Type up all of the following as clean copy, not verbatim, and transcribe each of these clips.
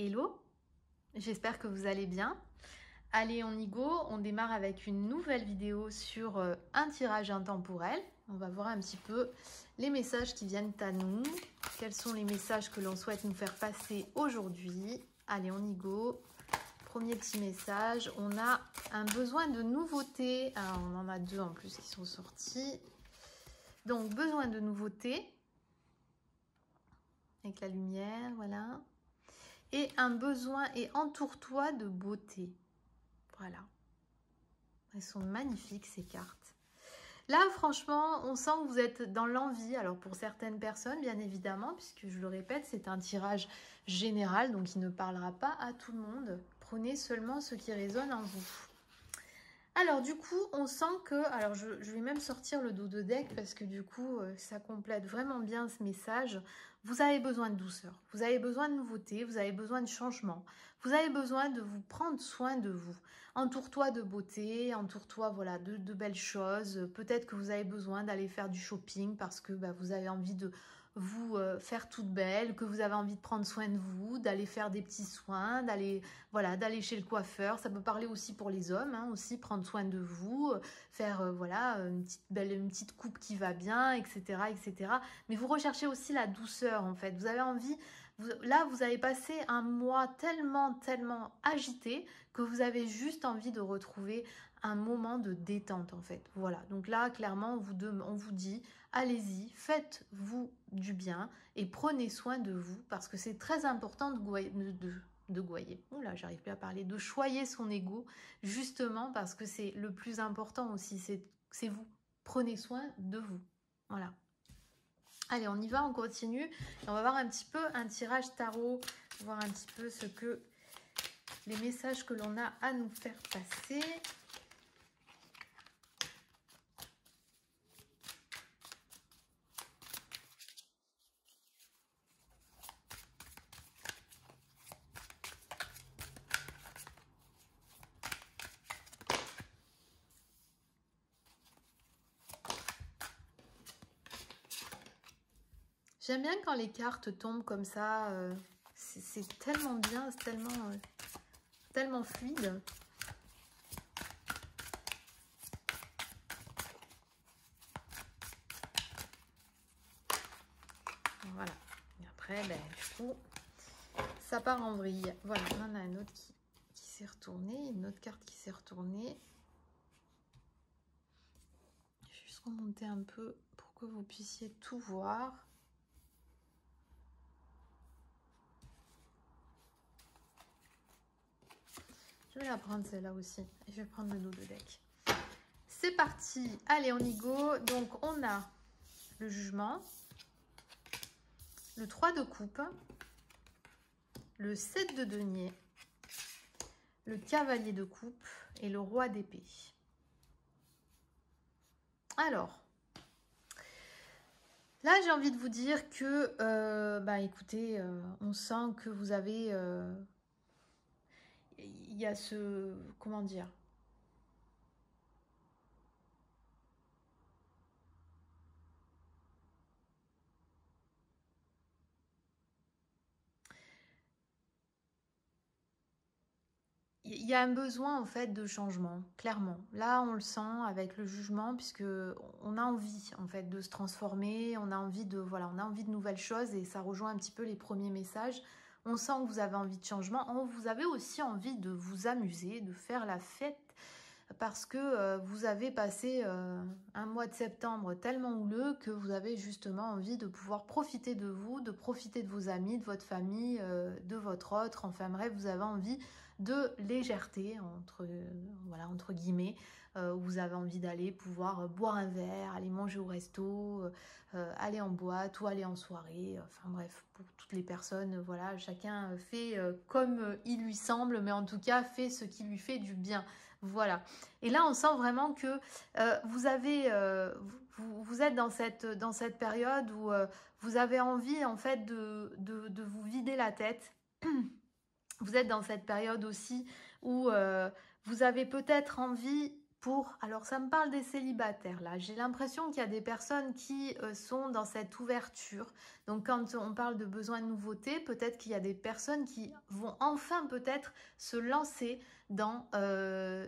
Hello, j'espère que vous allez bien. Allez, on y go, on démarre avec une nouvelle vidéo sur un tirage intemporel. On va voir un petit peu les messages qui viennent à nous. Quels sont les messages que l'on souhaite nous faire passer aujourd'hui? Allez, on y go. Premier petit message, on a un besoin de nouveauté. Ah, on en a deux en plus qui sont sortis. Donc, besoin de nouveauté. Avec la lumière, voilà. Et un besoin, et entoure-toi de beauté. Voilà. Elles sont magnifiques, ces cartes. Là, franchement, on sent que vous êtes dans l'envie. Alors, pour certaines personnes, bien évidemment, puisque je le répète, c'est un tirage général, donc il ne parlera pas à tout le monde. Prenez seulement ce qui résonne en vous. Alors, du coup, on sent que... Alors, je vais même sortir le dos de deck parce que du coup, ça complète vraiment bien ce message. Vous avez besoin de douceur, vous avez besoin de nouveauté, vous avez besoin de changement. Vous avez besoin de vous prendre soin de vous. Entoure-toi de beauté, entoure-toi voilà, de belles choses. Peut-être que vous avez besoin d'aller faire du shopping parce que vous avez envie de vous faire toute belle, que vous avez envie de prendre soin de vous, d'aller faire des petits soins, d'aller chez le coiffeur. Ça peut parler aussi pour les hommes, hein, aussi prendre soin de vous, faire voilà une petite coupe qui va bien, etc., etc. Mais vous recherchez aussi la douceur en fait. Vous avez envie, là vous avez passé un mois tellement agité que vous avez juste envie de retrouver un moment de détente en fait. Voilà, donc là clairement on vous dit allez-y, faites-vous du bien et prenez soin de vous parce que c'est très important de gouailler. Oula, j'arrive plus à parler, de choyer son ego justement parce que c'est le plus important aussi, c'est vous. Prenez soin de vous. Voilà. Allez, on y va, on continue. Et on va voir un petit peu un tirage tarot, voir un petit peu ce que les messages que l'on a à nous faire passer. J'aime bien quand les cartes tombent comme ça. C'est tellement bien, c'est tellement fluide. Voilà. Et après, du coup, ça part en vrille. Voilà, on en a un autre qui s'est retourné, une autre carte qui s'est retournée. Je vais juste remonter un peu pour que vous puissiez tout voir. Je vais la prendre celle-là aussi. Et je vais prendre le dos de deck. C'est parti. Allez, on y go. Donc, on a le jugement, le 3 de coupe, le 7 de denier, le cavalier de coupe et le roi d'épée. Alors, là, j'ai envie de vous dire que, écoutez, on sent que vous avez... il y a ce... Comment dire ? Il y a un besoin en fait de changement, clairement. Là, on le sent avec le jugement puisque on a envie en fait de se transformer, on a envie de on a envie de nouvelles choses et ça rejoint un petit peu les premiers messages. On sent que vous avez envie de changement, vous avez aussi envie de vous amuser, de faire la fête parce que vous avez passé un mois de septembre tellement houleux que vous avez justement envie de pouvoir profiter de vous, de profiter de vos amis, de votre famille, de votre autre. Enfin bref, vous avez envie de légèreté, entre guillemets, où vous avez envie d'aller pouvoir boire un verre, aller manger au resto, aller en boîte ou aller en soirée. Enfin bref, pour toutes les personnes, voilà, chacun fait comme il lui semble, mais en tout cas fait ce qui lui fait du bien. Voilà. Et là, on sent vraiment que vous êtes dans cette période où vous avez envie en fait de vous vider la tête. Vous êtes dans cette période aussi où vous avez peut-être envie Alors ça me parle des célibataires là, j'ai l'impression qu'il y a des personnes qui sont dans cette ouverture. Donc quand on parle de besoin de nouveauté, peut-être qu'il y a des personnes qui vont enfin peut-être se lancer dans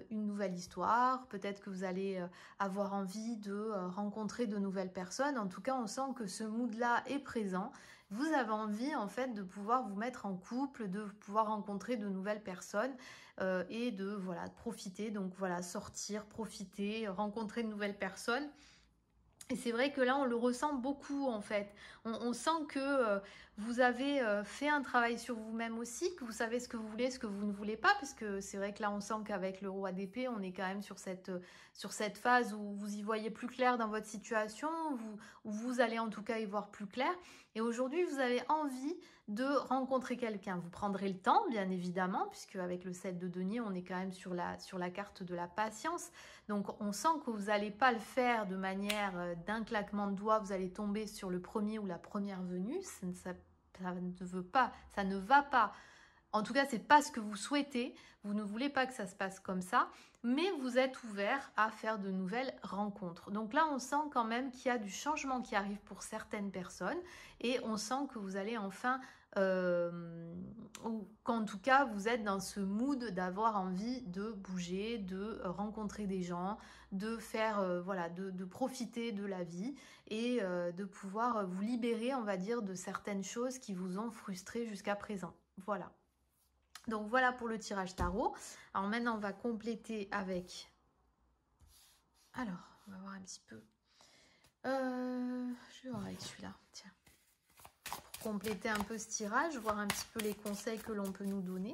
une nouvelle histoire. Peut-être que vous allez avoir envie de rencontrer de nouvelles personnes. En tout cas, on sent que ce mood-là est présent. Vous avez envie en fait de pouvoir vous mettre en couple, de pouvoir rencontrer de nouvelles personnes. Et de voilà profiter, donc voilà, sortir, profiter, rencontrer de nouvelles personnes. Et c'est vrai que là, on le ressent beaucoup en fait. On sent que vous avez fait un travail sur vous-même aussi, que vous savez ce que vous voulez, ce que vous ne voulez pas, parce que c'est vrai que là, on sent qu'avec le roi d'épée, on est quand même sur cette phase où vous y voyez plus clair dans votre situation, où vous allez en tout cas y voir plus clair. Et aujourd'hui, vous avez envie de rencontrer quelqu'un. Vous prendrez le temps, bien évidemment, puisque avec le 7 de denier, on est quand même sur la carte de la patience. Donc on sent que vous n'allez pas le faire de manière d'un claquement de doigts, vous allez tomber sur le premier ou la première venue, ça ne va pas. En tout cas, c'est pas ce que vous souhaitez, vous ne voulez pas que ça se passe comme ça, mais vous êtes ouvert à faire de nouvelles rencontres. Donc là, on sent quand même qu'il y a du changement qui arrive pour certaines personnes et on sent que vous allez enfin, ou qu'en tout cas, vous êtes dans ce mood d'avoir envie de bouger, de rencontrer des gens, de faire, voilà, de profiter de la vie et de pouvoir vous libérer, on va dire, de certaines choses qui vous ont frustré jusqu'à présent. Voilà. Donc voilà pour le tirage tarot. Alors maintenant, on va compléter avec... Alors, on va voir un petit peu. Je vais voir avec celui-là. Tiens. Pour compléter un peu ce tirage, voir un petit peu les conseils que l'on peut nous donner.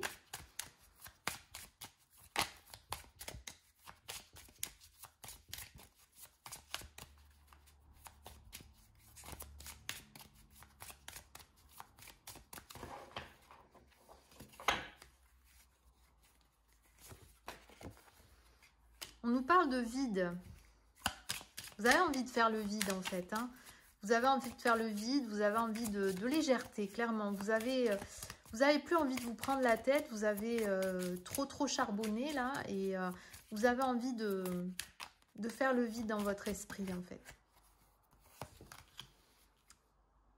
On nous parle de vide. Vous avez envie de faire le vide en fait. Hein. Vous avez envie de faire le vide, vous avez envie de légèreté, clairement. Vous avez plus envie de vous prendre la tête, vous avez trop charbonné là. Et vous avez envie de faire le vide dans votre esprit en fait.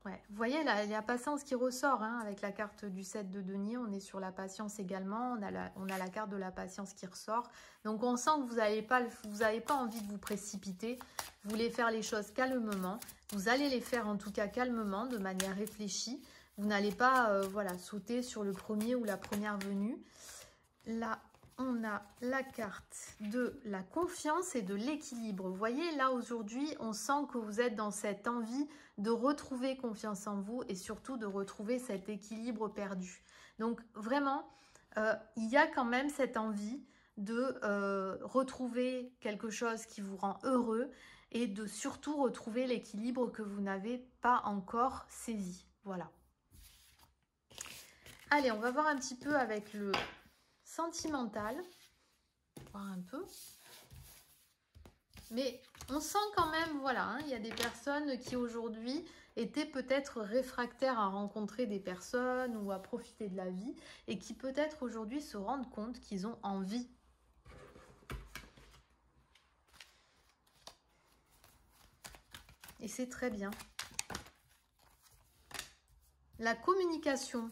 Ouais, vous voyez, là, il y a la patience qui ressort hein, avec la carte du 7 de denier. On est sur la patience également. On a la carte de la patience qui ressort. Donc, on sent que vous n'avez pas envie de vous précipiter. Vous voulez faire les choses calmement. Vous allez les faire en tout cas calmement, de manière réfléchie. Vous n'allez pas voilà, sauter sur le premier ou la première venue. Là, on a la carte de la confiance et de l'équilibre. Vous voyez, là, aujourd'hui, on sent que vous êtes dans cette envie de retrouver confiance en vous et surtout de retrouver cet équilibre perdu. Donc, vraiment, il y a quand même cette envie de retrouver quelque chose qui vous rend heureux et de surtout retrouver l'équilibre que vous n'avez pas encore saisi. Voilà. Allez, on va voir un petit peu avec le sentimental, voir un peu. Mais on sent quand même, voilà, hein, il y a des personnes qui aujourd'hui étaient peut-être réfractaires à rencontrer des personnes ou à profiter de la vie et qui peut-être aujourd'hui se rendent compte qu'ils ont envie. Et c'est très bien. La communication.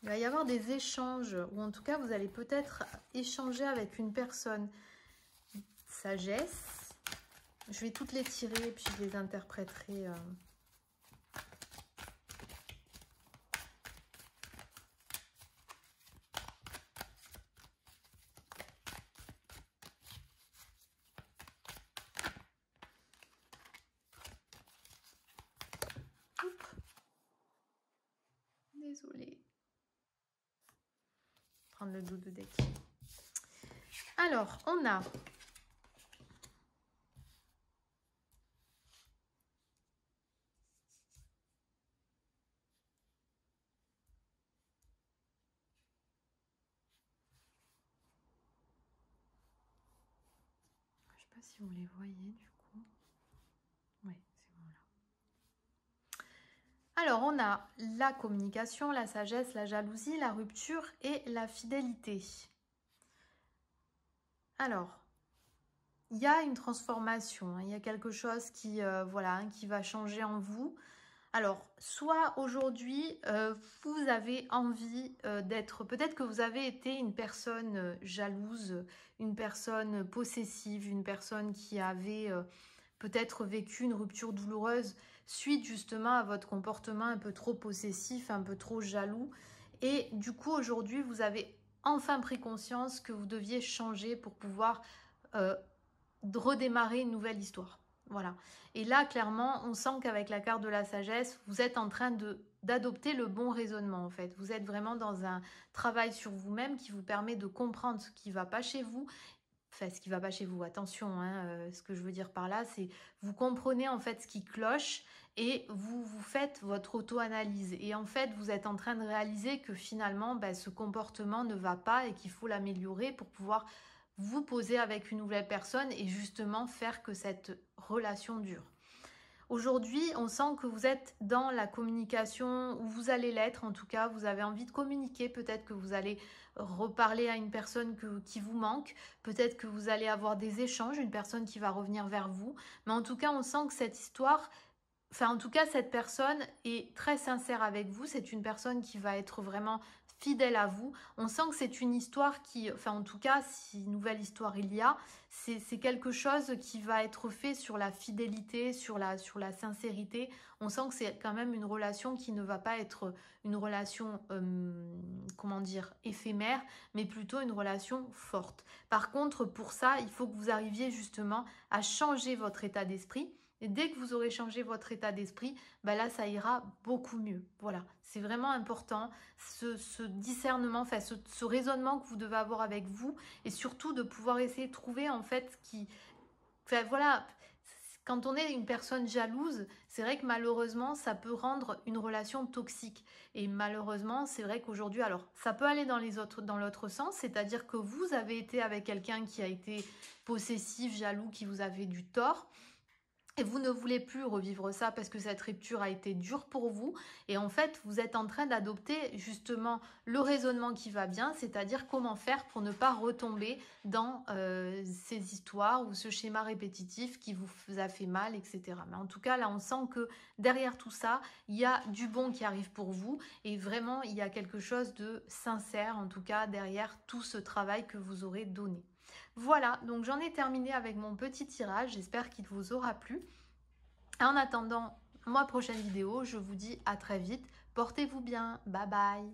Il va y avoir des échanges, ou en tout cas, vous allez peut-être échanger avec une personne. Sagesse. Je vais toutes les tirer et puis je les interpréterai. Désolée. Prendre le dos de deck. Alors, on a... Je ne sais pas si vous les voyez du coup. Oui, c'est bon là. Alors, on a la communication, la sagesse, la jalousie, la rupture et la fidélité. Alors, il y a une transformation, hein, il y a quelque chose qui, voilà, hein, qui va changer en vous. Alors, soit aujourd'hui, vous avez envie d'être... Peut-être que vous avez été une personne jalouse, une personne possessive, une personne qui avait peut-être vécu une rupture douloureuse suite justement à votre comportement un peu trop possessif, un peu trop jaloux. Et du coup, aujourd'hui, vous avez enfin pris conscience que vous deviez changer pour pouvoir euh, redémarrer une nouvelle histoire. Voilà. Et là, clairement, on sent qu'avec la carte de la sagesse, vous êtes en train d'adopter le bon raisonnement, en fait. Vous êtes vraiment dans un travail sur vous-même qui vous permet de comprendre ce qui ne va pas chez vous. Enfin, ce qui ne va pas chez vous, attention, hein, ce que je veux dire par là, c'est vous comprenez en fait ce qui cloche et vous faites votre auto-analyse. Et en fait, vous êtes en train de réaliser que finalement, ben, ce comportement ne va pas et qu'il faut l'améliorer pour pouvoir vous poser avec une nouvelle personne et justement faire que cette relation dure. Aujourd'hui, on sent que vous êtes dans la communication, ou vous allez l'être en tout cas, vous avez envie de communiquer, peut-être que vous allez reparler à une personne qui vous manque, peut-être que vous allez avoir des échanges, une personne qui va revenir vers vous, mais en tout cas, on sent que cette histoire... Enfin, en tout cas, cette personne est très sincère avec vous. C'est une personne qui va être vraiment fidèle à vous. On sent que c'est une histoire qui, enfin en tout cas, si nouvelle histoire il y a, c'est quelque chose qui va être fait sur la fidélité, sur la sincérité. On sent que c'est quand même une relation qui ne va pas être une relation, comment dire, éphémère, mais plutôt une relation forte. Par contre, pour ça, il faut que vous arriviez justement à changer votre état d'esprit. Et dès que vous aurez changé votre état d'esprit, ben là, ça ira beaucoup mieux. Voilà, c'est vraiment important, ce discernement, enfin, ce raisonnement que vous devez avoir avec vous, et surtout de pouvoir essayer de trouver, en fait, ce qui... Enfin, voilà, quand on est une personne jalouse, c'est vrai que malheureusement, ça peut rendre une relation toxique. Et malheureusement, c'est vrai qu'aujourd'hui, alors, ça peut aller dans l'autre sens, c'est-à-dire que vous avez été avec quelqu'un qui a été possessif, jaloux, qui vous avait du tort, et vous ne voulez plus revivre ça parce que cette rupture a été dure pour vous. Et en fait, vous êtes en train d'adopter justement le raisonnement qui va bien, c'est-à-dire comment faire pour ne pas retomber dans ces histoires ou ce schéma répétitif qui vous a fait mal, etc. Mais en tout cas, là, on sent que derrière tout ça, il y a du bon qui arrive pour vous. Et vraiment, il y a quelque chose de sincère, en tout cas, derrière tout ce travail que vous aurez donné. Voilà, donc j'en ai terminé avec mon petit tirage, j'espère qu'il vous aura plu. En attendant ma prochaine vidéo, je vous dis à très vite, portez-vous bien, bye bye.